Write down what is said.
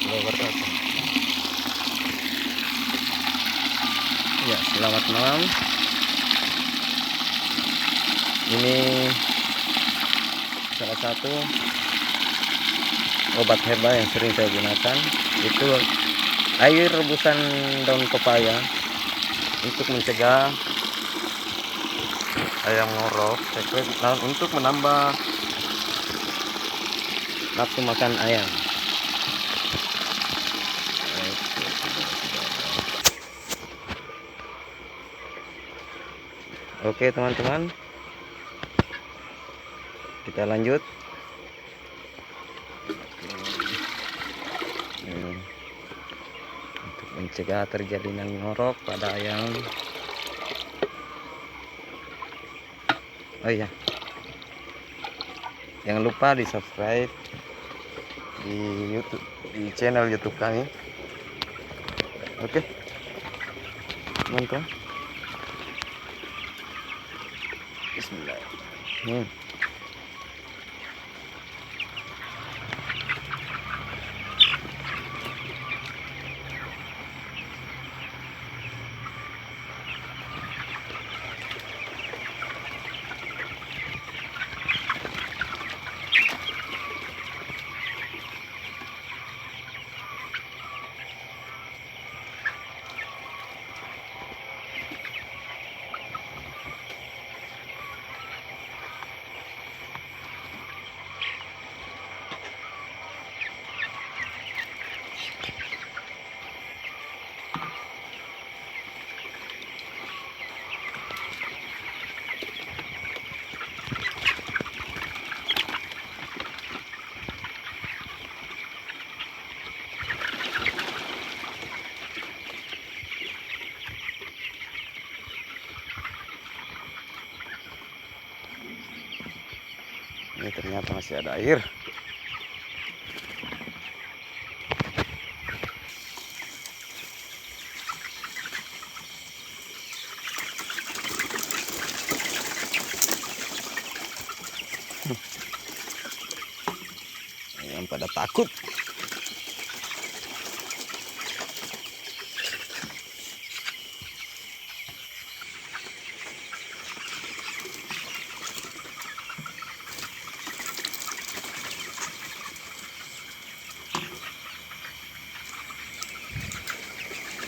wabarakatuh. Ya, selamat malam. Ini salah satu obat herbal yang sering saya gunakan, itu air rebusan daun pepaya untuk mencegah ayam ngorok, untuk menambah nafsu makan ayam. Oke teman-teman, kita lanjut. Untuk mencegah terjadinya ngorok pada ayam. Oh iya, jangan lupa di subscribe di YouTube, di channel YouTube kami. Oke teman-teman, Bismillahirrahmanirrahim. Ini ternyata masih ada air. Ayam pada takut.